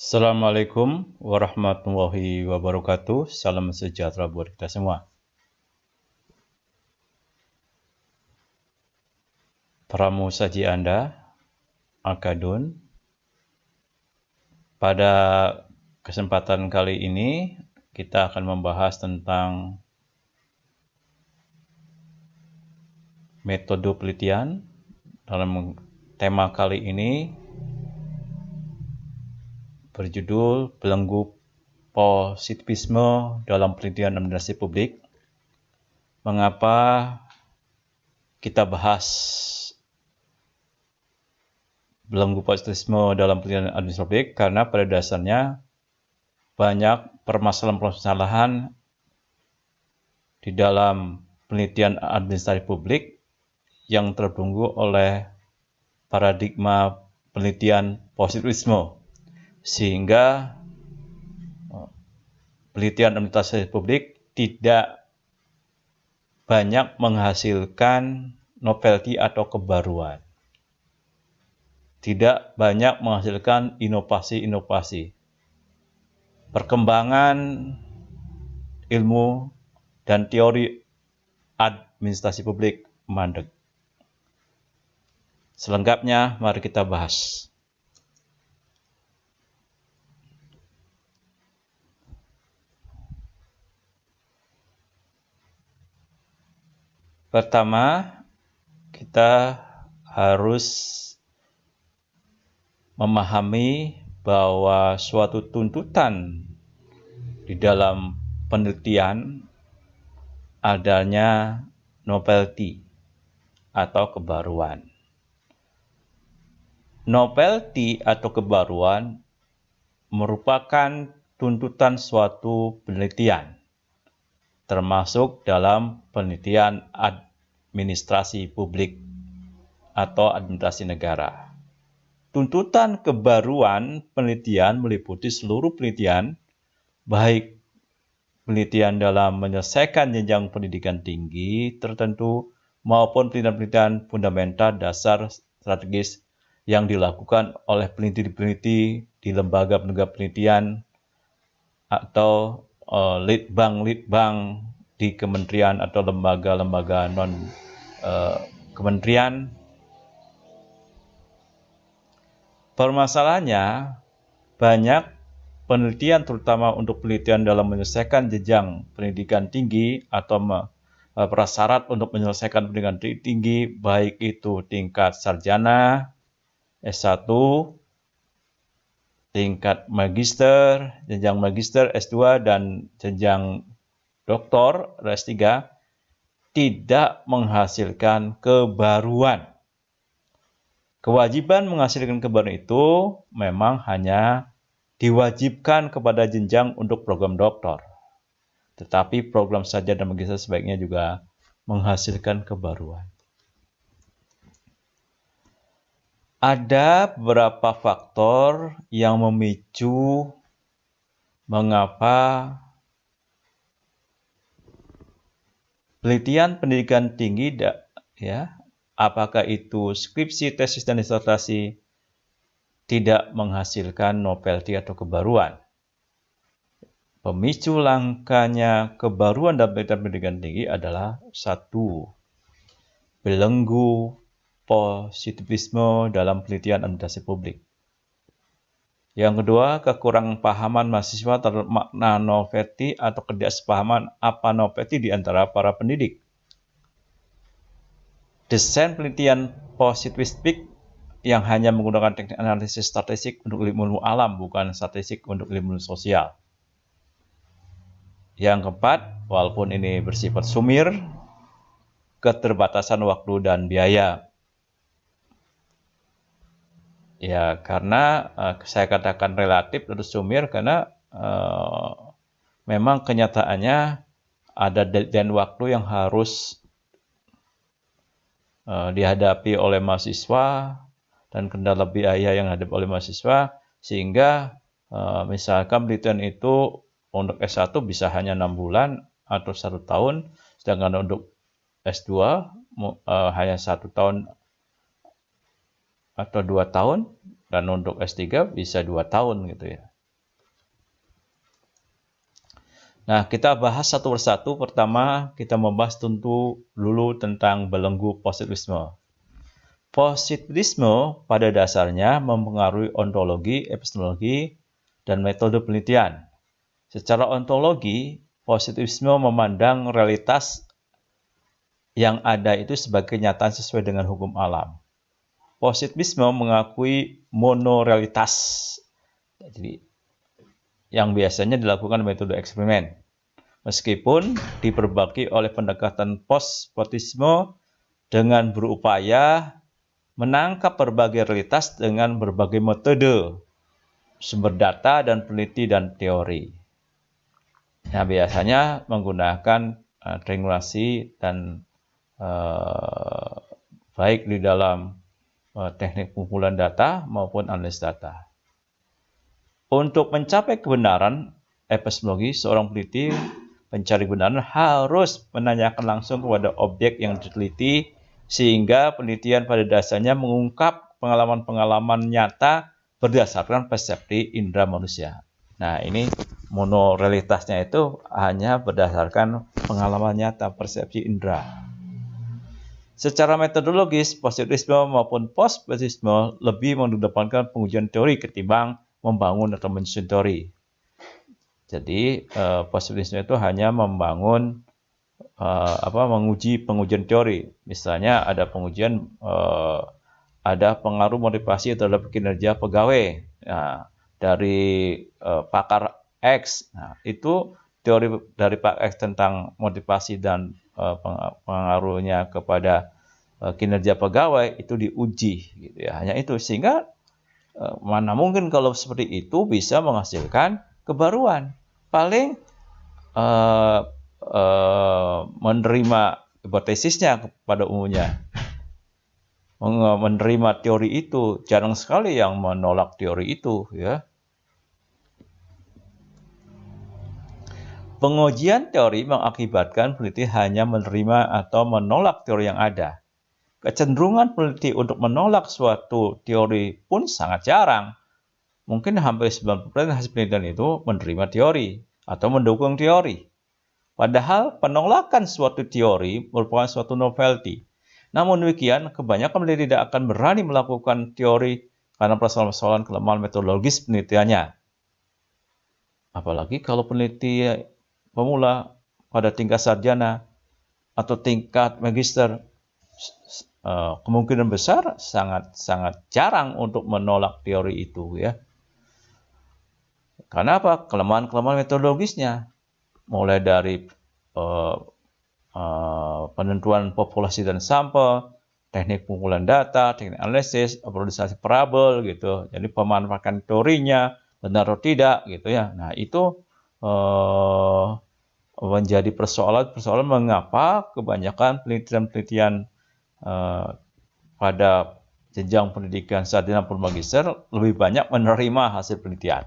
Assalamualaikum warahmatullahi wabarakatuh. Salam sejahtera buat kita semua. Pramu saji Anda, Akadun. Pada kesempatan kali ini, kita akan membahas tentang metode penelitian. Dalam tema kali ini berjudul Belenggu Positivisme dalam Penelitian Administrasi Publik. Mengapa kita bahas belenggu positivisme dalam penelitian administrasi publik? Karena pada dasarnya banyak permasalahan-permasalahan di dalam penelitian administrasi publik yang terbelenggu oleh paradigma penelitian positivisme, sehingga penelitian administrasi publik tidak banyak menghasilkan novelty atau kebaruan. Tidak banyak menghasilkan inovasi-inovasi. Perkembangan ilmu dan teori administrasi publik mandek. Selengkapnya mari kita bahas. Pertama, kita harus memahami bahwa suatu tuntutan di dalam penelitian adanya novelty atau kebaruan. Novelty atau kebaruan merupakan tuntutan suatu penelitian, termasuk dalam penelitian administrasi publik atau administrasi negara. Tuntutan kebaruan penelitian meliputi seluruh penelitian, baik penelitian dalam menyelesaikan jenjang pendidikan tinggi tertentu maupun penelitian fundamental dasar strategis yang dilakukan oleh peneliti-peneliti di lembaga-lembaga penelitian atau litbang di kementerian atau lembaga-lembaga non-kementerian. Permasalahannya, banyak penelitian terutama untuk penelitian dalam menyelesaikan jenjang pendidikan tinggi atau prasyarat untuk menyelesaikan pendidikan tinggi, baik itu tingkat sarjana, S1, tingkat magister, jenjang magister, S2, dan jenjang doktor, S3, tidak menghasilkan kebaruan. Kewajiban menghasilkan kebaruan itu memang hanya diwajibkan kepada jenjang untuk program doktor. Tetapi program sarjana dan magister sebaiknya juga menghasilkan kebaruan. Ada beberapa faktor yang memicu mengapa penelitian pendidikan tinggi apakah itu skripsi, tesis, dan disertasi tidak menghasilkan novelty atau kebaruan. Pemicu langkanya kebaruan dalam pendidikan tinggi adalah satu, belenggu positivisme dalam penelitian administrasi publik. Yang kedua, kekurangan pahaman mahasiswa terhadap makna novelty atau ketidaksepahaman apa novelty di antara para pendidik. Desain penelitian positivistik yang hanya menggunakan teknik analisis statistik untuk ilmu alam, bukan statistik untuk ilmu sosial. Yang keempat, walaupun ini bersifat sumir, keterbatasan waktu dan biaya. Ya, karena saya katakan relatif atau sumir karena memang kenyataannya ada deadline waktu yang harus dihadapi oleh mahasiswa dan kendala biaya yang dihadapi oleh mahasiswa, sehingga misalkan penelitian itu untuk S1 bisa hanya 6 bulan atau 1 tahun, sedangkan untuk S2 hanya 1 tahun atau 2 tahun, dan untuk S3 bisa 2 tahun gitu ya. Nah, kita bahas satu persatu. Pertama, kita membahas tentu dulu tentang belenggu positivisme. Positivisme pada dasarnya mempengaruhi ontologi, epistemologi, dan metode penelitian. Secara ontologi, positivisme memandang realitas yang ada itu sebagai kenyataan sesuai dengan hukum alam. Positivisme mengakui monorealitas, jadi yang biasanya dilakukan metode eksperimen. Meskipun diperbagi oleh pendekatan post-positivisme dengan berupaya menangkap berbagai realitas dengan berbagai metode, sumber data, dan peneliti dan teori. Nah, biasanya menggunakan triangulasi dan baik di dalam teknik pengumpulan data maupun analisis data. Untuk mencapai kebenaran epistemologi, seorang peneliti pencari kebenaran harus menanyakan langsung kepada objek yang diteliti, sehingga penelitian pada dasarnya mengungkap pengalaman-pengalaman nyata berdasarkan persepsi indera manusia. Nah, ini monorealitasnya itu hanya berdasarkan pengalaman nyata, persepsi indera. Secara metodologis, positivisme maupun post-positivisme lebih mengedepankan pengujian teori ketimbang membangun atau menyusun teori. Jadi, positivisme itu hanya membangun menguji pengujian teori. Misalnya ada pengujian ada pengaruh motivasi terhadap kinerja pegawai. Nah, dari pakar X. Nah, itu teori dari Pak X tentang motivasi dan pengaruhnya kepada kinerja pegawai itu diuji, gitu ya. Hanya itu, sehingga mana mungkin kalau seperti itu bisa menghasilkan kebaruan. Paling menerima hipotesisnya pada umumnya, menerima teori itu. Jarang sekali yang menolak teori itu, ya. Pengujian teori mengakibatkan peneliti hanya menerima atau menolak teori yang ada. Kecenderungan peneliti untuk menolak suatu teori pun sangat jarang. Mungkin hampir 90% hasil penelitian itu menerima teori atau mendukung teori. Padahal penolakan suatu teori merupakan suatu novelty. Namun demikian, kebanyakan peneliti tidak akan berani melakukan teori karena persoalan-persoalan kelemahan metodologis penelitiannya. Apalagi kalau peneliti pemula pada tingkat sarjana atau tingkat magister, kemungkinan besar sangat jarang untuk menolak teori itu, ya. Karena apa? Kelemahan-kelemahan metodologisnya, mulai dari penentuan populasi dan sampel, teknik pengumpulan data, teknik analisis, aprobisasi parabel, gitu. Jadi pemanfaatan teorinya benar atau tidak, gitu ya. Nah, itu menjadi persoalan mengapa kebanyakan penelitian-penelitian pada jenjang pendidikan sarjana maupun magister lebih banyak menerima hasil penelitian.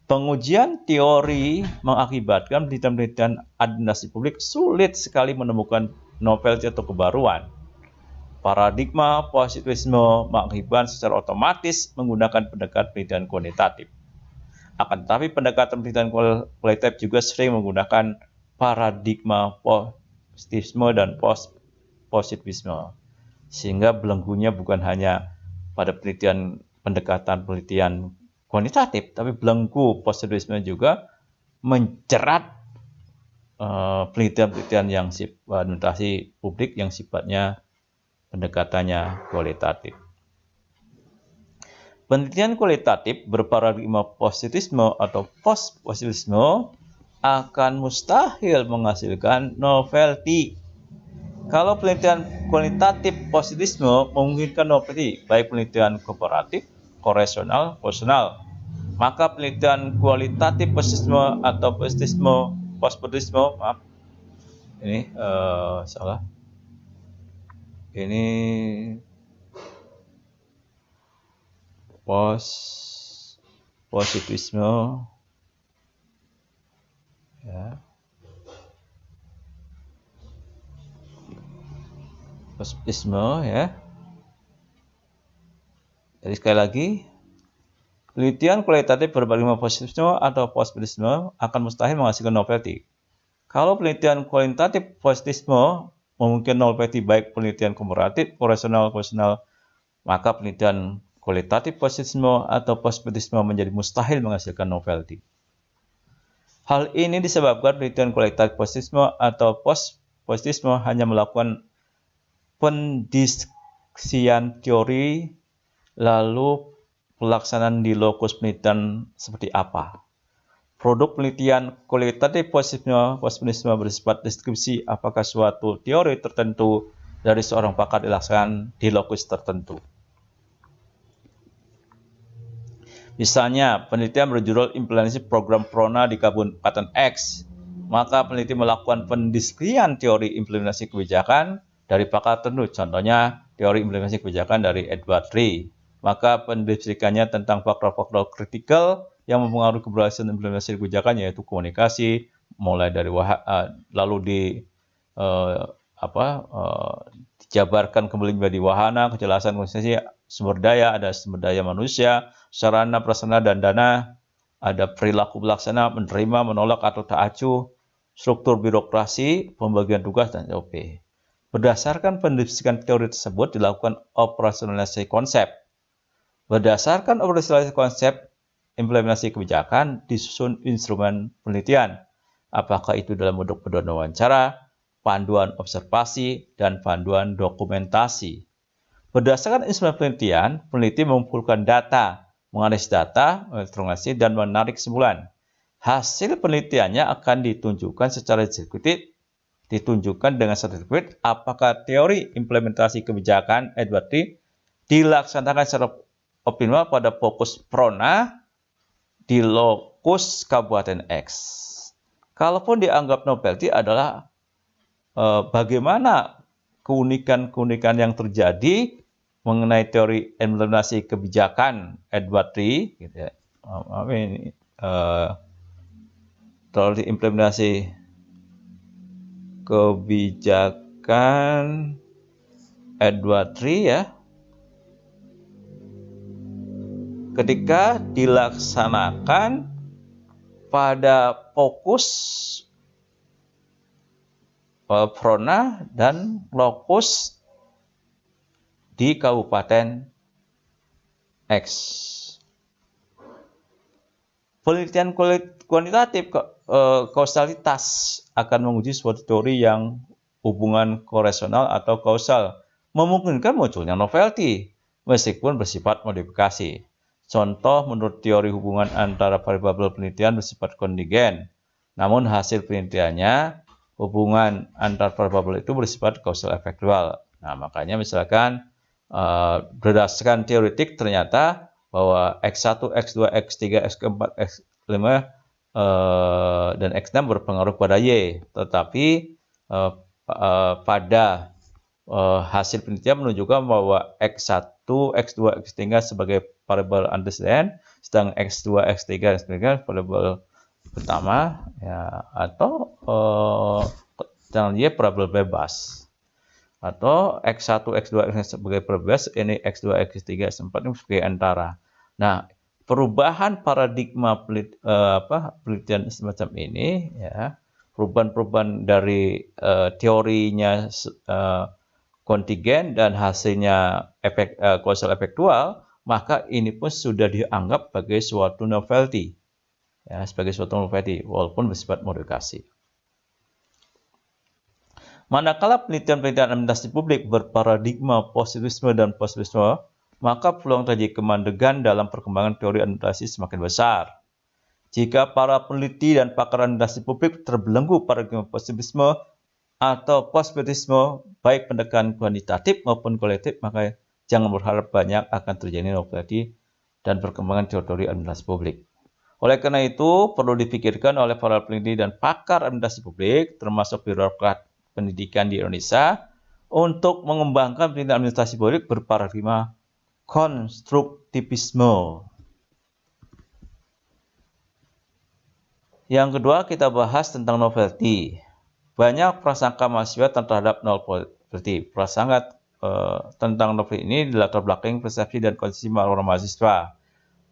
Pengujian teori mengakibatkan penelitian-penelitian administrasi publik sulit sekali menemukan novelty atau kebaruan. Paradigma positivisme mengakibatkan secara otomatis menggunakan pendekatan penelitian kuantitatif. Akan tetapi pendekatan penelitian kualitatif juga sering menggunakan paradigma positivisme dan post-positivisme. Sehingga belenggunya bukan hanya pada pendekatan penelitian kuantitatif, tapi belenggu positivisme juga menjerat penelitian-penelitian yang administrasi publik yang sifatnya pendekatannya kualitatif. Penelitian kualitatif berparadigma positivisme atau post-positivisme akan mustahil menghasilkan novelty. Kalau penelitian kualitatif positivisme memungkinkan novelty, baik penelitian komparatif, koresional, personal, maka penelitian kualitatif positivisme atau post-positivisme, ini salah. Ini positivisme, ya. Positivisme, ya. Jadi sekali lagi, Penelitian kualitatif berparadigma positivisme atau positivisme akan mustahil menghasilkan novelty. Kalau penelitian kualitatif positivisme memungkinkan novelty baik penelitian komparatif, koresional, maka penelitian kualitatif positivisme atau positivisme menjadi mustahil menghasilkan novelty. Hal ini disebabkan penelitian kualitatif positivisme atau positivisme hanya melakukan pendistriksian teori, lalu pelaksanaan di lokus penelitian seperti apa. Produk penelitian kualitatif positivisme bersifat deskripsi apakah suatu teori tertentu dari seorang pakar dilaksanakan di lokus tertentu. Misalnya, penelitian berjudul implementasi program Prona di Kabupaten X. Maka peneliti melakukan pendeskripsian teori implementasi kebijakan dari pakar tertentu. Contohnya, teori implementasi kebijakan dari Edward Tree. Maka pendeskripsiannya tentang faktor-faktor kritikal yang mempengaruhi keberhasilan implementasi kebijakan, yaitu komunikasi, mulai dari lalu dijabarkan kembali menjadi wahana, kejelasan konsepsi, sumber daya, ada sumber daya manusia, sarana, prasarana, dan dana, ada perilaku pelaksana, menerima, menolak, atau tak acuh, struktur birokrasi, pembagian tugas, dan SOP. Berdasarkan pendeskripsian teori tersebut dilakukan operasionalisasi konsep. Berdasarkan operasionalisasi konsep, implementasi kebijakan disusun instrumen penelitian. Apakah itu dalam bentuk panduan wawancara, panduan observasi, dan panduan dokumentasi. Berdasarkan instrumen penelitian, peneliti mengumpulkan data, menganalisis data, menginterogasi, dan menarik kesimpulan. Hasil penelitiannya akan ditunjukkan secara deskriptif, ditunjukkan dengan sertifikat apakah teori implementasi kebijakan Edward Tree dilaksanakan secara optimal pada fokus Prona di lokus Kabupaten X. Kalaupun dianggap novelty adalah bagaimana keunikan-keunikan yang terjadi mengenai teori implementasi kebijakan Edward Tree, gitu ya. Teori implementasi kebijakan Edward Tree ya, ketika dilaksanakan pada fokus Prona dan lokus di Kabupaten X. Penelitian kuantitatif kausalitas akan menguji suatu teori yang hubungan koresional atau kausal memungkinkan munculnya novelty meskipun bersifat modifikasi. Contoh, menurut teori hubungan antara variabel penelitian bersifat kontingen, namun hasil penelitiannya hubungan antar variabel itu bersifat kausal efektual. Nah, makanya misalkan berdasarkan teoretik ternyata bahwa X1, X2, X3, X4, X5 dan X6 berpengaruh pada Y, tetapi pada hasil penelitian menunjukkan bahwa X1, X2, X3 sebagai variabel antecedent, sedang X2, X3, X3 variabel pertama, ya, atau dan Y variabel bebas, atau X1, X2, X3 sebagai variabel bebas, ini X2, X3, X4 sebagai antara. Nah, perubahan paradigma penelitian semacam ini, ya, perubahan-perubahan dari teorinya kontingen dan hasilnya kausal efektual, maka ini pun sudah dianggap sebagai suatu novelty, ya, sebagai suatu novelty walaupun bersifat modifikasi. Manakala penelitian-penelitian administrasi publik berparadigma positivisme dan positivisme, maka peluang terjadi kemandegan dalam perkembangan teori administrasi semakin besar. Jika para peneliti dan pakar administrasi publik terbelenggu paradigma positivisme atau positivisme, baik pendekatan kuantitatif maupun kualitatif, maka jangan berharap banyak akan terjadi novelty dan perkembangan teori administrasi publik. Oleh karena itu, perlu dipikirkan oleh para peneliti dan pakar administrasi publik, termasuk birokrat pendidikan di Indonesia, untuk mengembangkan penelitian administrasi publik berparadigma konstruktivisme. Yang kedua, kita bahas tentang novelty. Banyak prasangka mahasiswa terhadap novelty. Prasangka tentang novelty ini dilatar belakangi persepsi dan konsumsi orang mahasiswa.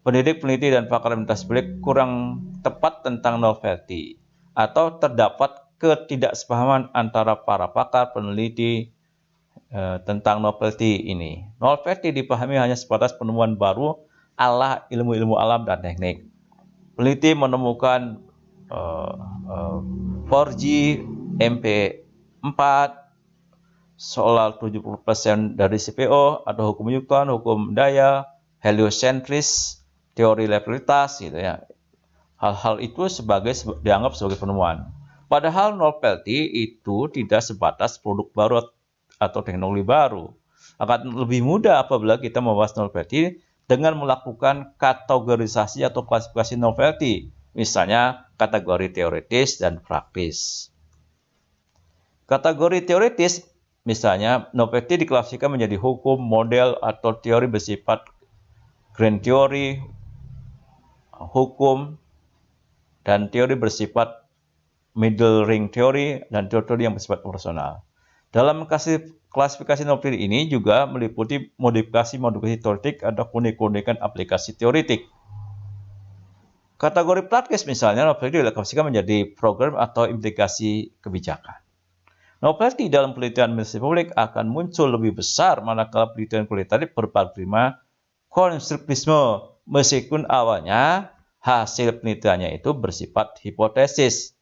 pendidik, peneliti, dan pakar administrasi publik kurang tepat tentang novelty, atau terdapat ketidaksepahaman antara para pakar peneliti tentang novelty ini. Novelty dipahami hanya sebatas penemuan baru ala ilmu-ilmu alam dan teknik. Peneliti menemukan 4G, MP4, solar 70% dari CPO, atau hukum Newton, hukum daya, heliocentris, teori relativitas, gitu ya. Hal-hal itu dianggap sebagai penemuan. Padahal novelty itu tidak sebatas produk baru atau teknologi baru. Akan lebih mudah apabila kita membahas novelty dengan melakukan kategorisasi atau klasifikasi novelty, misalnya kategori teoritis dan praktis. Kategori teoritis, misalnya novelty diklasifikasikan menjadi hukum, model, atau teori bersifat grand theory, hukum, dan teori bersifat middle ring theory, dan teori yang bersifat personal. Dalam klasifikasi novelty ini juga meliputi modifikasi teoretik atau keunikan aplikasi teoretik. Kategori praktis, misalnya novelty diklasifikasikan menjadi program atau implikasi kebijakan. Novelty dalam penelitian administrasi publik akan muncul lebih besar manakala penelitian kualitatif berparadigma konstruktivisme, meskipun awalnya hasil penelitiannya itu bersifat hipotesis.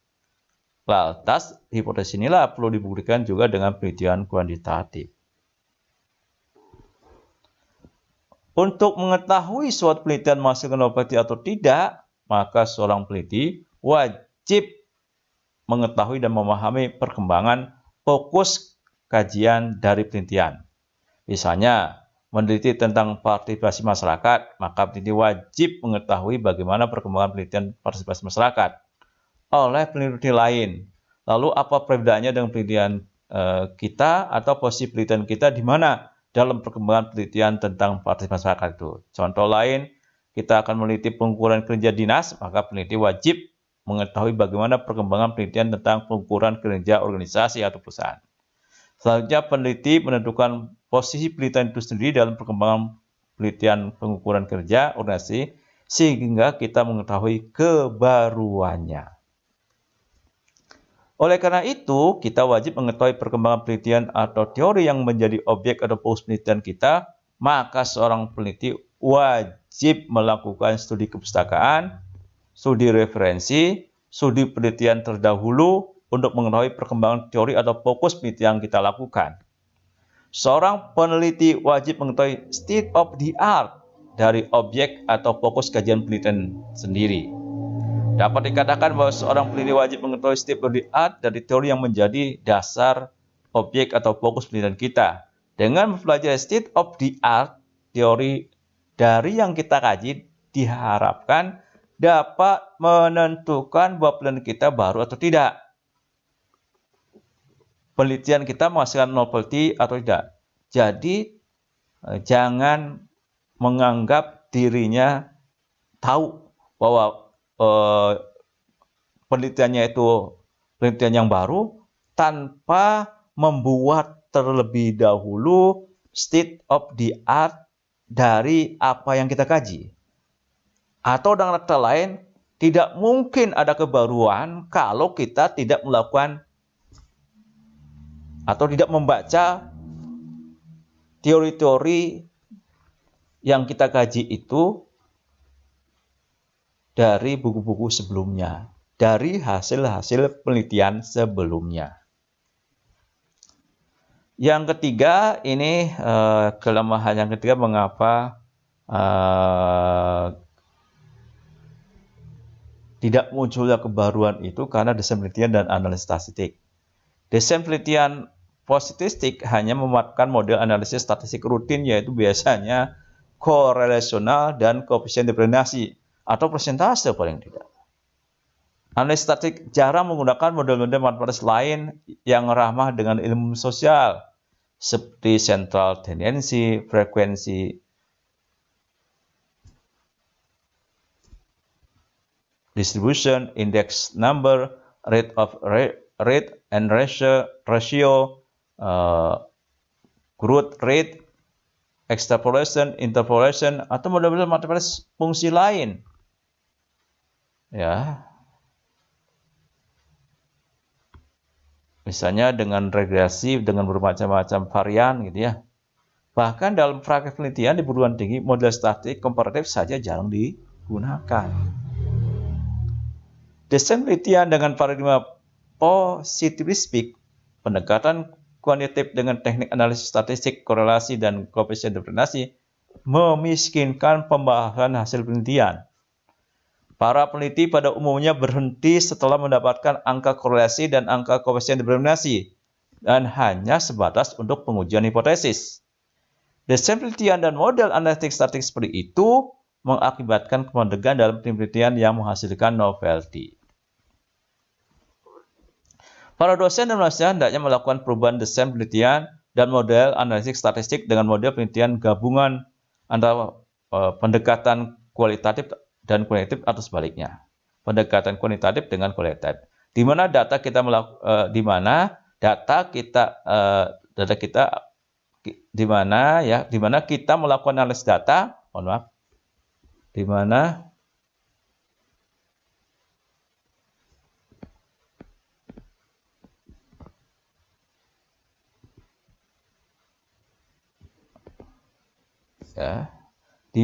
Lantas, hipotesis inilah perlu dibuktikan juga dengan penelitian kuantitatif. Untuk mengetahui suatu penelitian menghasilkan novelty atau tidak, maka seorang peneliti wajib mengetahui dan memahami perkembangan fokus kajian dari penelitian. Misalnya, meneliti tentang partisipasi masyarakat, maka peneliti wajib mengetahui bagaimana perkembangan penelitian partisipasi masyarakat oleh peneliti lain. Lalu apa perbedaannya dengan penelitian kita, atau posisi penelitian kita di mana dalam perkembangan penelitian tentang partisipasi masyarakat itu. Contoh lain, kita akan meneliti pengukuran kinerja dinas, maka peneliti wajib mengetahui bagaimana perkembangan penelitian tentang pengukuran kinerja organisasi atau perusahaan. Selanjutnya, peneliti menentukan posisi penelitian itu sendiri dalam perkembangan penelitian pengukuran kinerja organisasi, sehingga kita mengetahui kebaruannya. Oleh karena itu, kita wajib mengetahui perkembangan penelitian atau teori yang menjadi objek atau fokus penelitian kita, maka seorang peneliti wajib melakukan studi kepustakaan, studi referensi, studi penelitian terdahulu untuk mengetahui perkembangan teori atau fokus penelitian yang kita lakukan. Seorang peneliti wajib mengetahui state of the art dari objek atau fokus kajian penelitian sendiri. Dapat dikatakan bahwa seorang peneliti wajib mengetahui state of the art dari teori yang menjadi dasar objek atau fokus penelitian kita. Dengan mempelajari state of the art teori dari yang kita kaji, diharapkan dapat menentukan bahwa penelitian kita baru atau tidak. Penelitian kita menghasilkan novelty atau tidak. Jadi, jangan menganggap dirinya tahu bahwa penelitiannya itu penelitian yang baru tanpa membuat terlebih dahulu state of the art dari apa yang kita kaji. Atau dengan kata lain, tidak mungkin ada kebaruan kalau kita tidak melakukan atau tidak membaca teori-teori yang kita kaji itu dari buku-buku sebelumnya, dari hasil-hasil penelitian sebelumnya. Yang ketiga, ini kelemahan yang ketiga mengapa tidak munculnya kebaruan itu karena desain penelitian dan analisis statistik. Desain penelitian positivistik hanya memanfaatkan model analisis statistik rutin, yaitu biasanya korelasional dan koefisien determinasi atau persentase paling tidak. Analisis statistik jarang menggunakan model-model matematis lain yang ramah dengan ilmu sosial, seperti central tendency, frekuensi, distribution, index number, rate and ratio, growth rate, extrapolation, interpolation, atau model-model matematis fungsi lain. Ya. Misalnya dengan regresi, dengan bermacam-macam varian gitu ya. Bahkan dalam praktek penelitian di perguruan tinggi, model statistik komparatif saja jarang digunakan. Desain penelitian dengan paradigma positivistik, pendekatan kuantitatif dengan teknik analisis statistik, korelasi, dan koefisien determinasi, memiskinkan pembahasan hasil penelitian. Para peneliti pada umumnya berhenti setelah mendapatkan angka korelasi dan angka koefisien determinasi, dan hanya sebatas untuk pengujian hipotesis. Desain penelitian dan model analitik statistik seperti itu mengakibatkan kemandegan dalam penelitian yang menghasilkan novelty. Para dosen dan mahasiswa hendaknya melakukan perubahan desain penelitian dan model analitik statistik dengan model penelitian gabungan antara pendekatan kualitatif dan kuantitatif atau sebaliknya. Pendekatan kuantitatif dengan kualitatif. Di mana data kita kita melakukan analisis data, di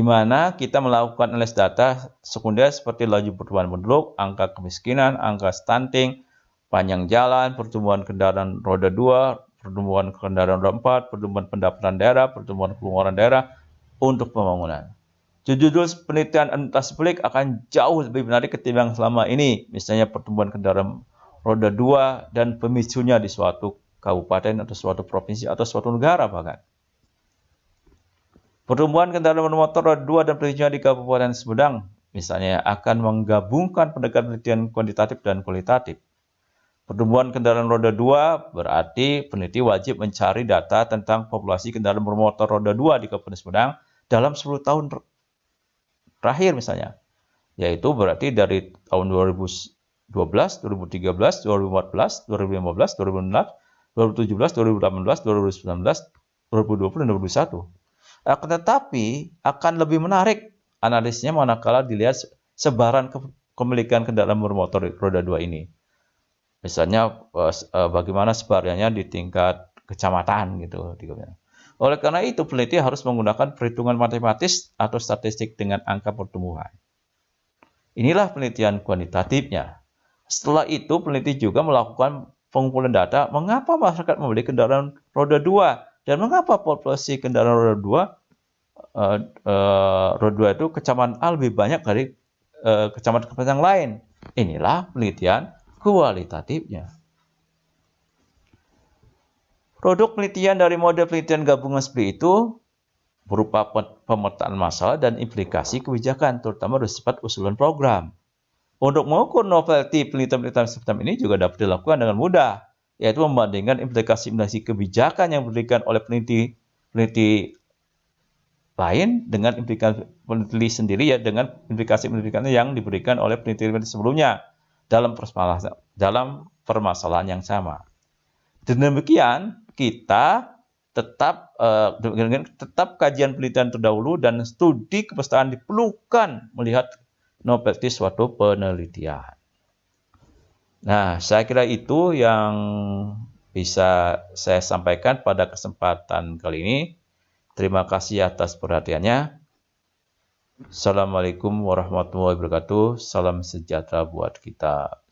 mana kita melakukan analisis data sekunder seperti laju pertumbuhan penduduk, angka kemiskinan, angka stunting, panjang jalan, pertumbuhan kendaraan roda 2, pertumbuhan kendaraan roda 4, pertumbuhan pendapatan daerah, pertumbuhan pengeluaran daerah untuk pembangunan. Judul penelitian administrasi publik akan jauh lebih menarik ketimbang selama ini, misalnya pertumbuhan kendaraan roda 2 dan pemicunya di suatu kabupaten atau suatu provinsi atau suatu negara bahkan. Pertumbuhan kendaraan bermotor roda 2 dan pemicunya di Kabupaten Sumedang, misalnya, akan menggabungkan pendekatan penelitian kuantitatif dan kualitatif. Pertumbuhan kendaraan roda 2 berarti peneliti wajib mencari data tentang populasi kendaraan bermotor roda 2 di Kabupaten Sumedang dalam 10 tahun terakhir misalnya. Yaitu berarti dari tahun 2012, 2013, 2014, 2015, 2016, 2017, 2018, 2019, 2020, dan 2021. Akan tetapi akan lebih menarik analisisnya manakala dilihat sebaran kepemilikan kendaraan bermotor roda 2 ini. Misalnya bagaimana sebarannya di tingkat kecamatan gitu. Oleh karena itu peneliti harus menggunakan perhitungan matematis atau statistik dengan angka pertumbuhan. Inilah penelitian kuantitatifnya. Setelah itu peneliti juga melakukan pengumpulan data mengapa masyarakat membeli kendaraan roda 2 dan mengapa populasi kendaraan roda 2 itu kecamatan A lebih banyak dari kecamatan yang lain. Inilah penelitian kualitatifnya. Produk penelitian dari model penelitian gabungan seperti itu berupa pemetaan masalah dan implikasi kebijakan, terutama bersifat usulan program. Untuk mengukur novelty penelitian semacam ini juga dapat dilakukan dengan mudah, yaitu membandingkan implikasi kebijakan yang diberikan oleh peneliti lain dengan implikasi peneliti sendiri dengan implikasi yang diberikan oleh peneliti sebelumnya dalam permasalahan yang sama. Demikian kita tetap kajian penelitian terdahulu dan studi kepesertaan diperlukan melihat novelty suatu penelitian. Nah, saya kira itu yang bisa saya sampaikan pada kesempatan kali ini. Terima kasih atas perhatiannya. Assalamualaikum warahmatullahi wabarakatuh. Salam sejahtera buat kita.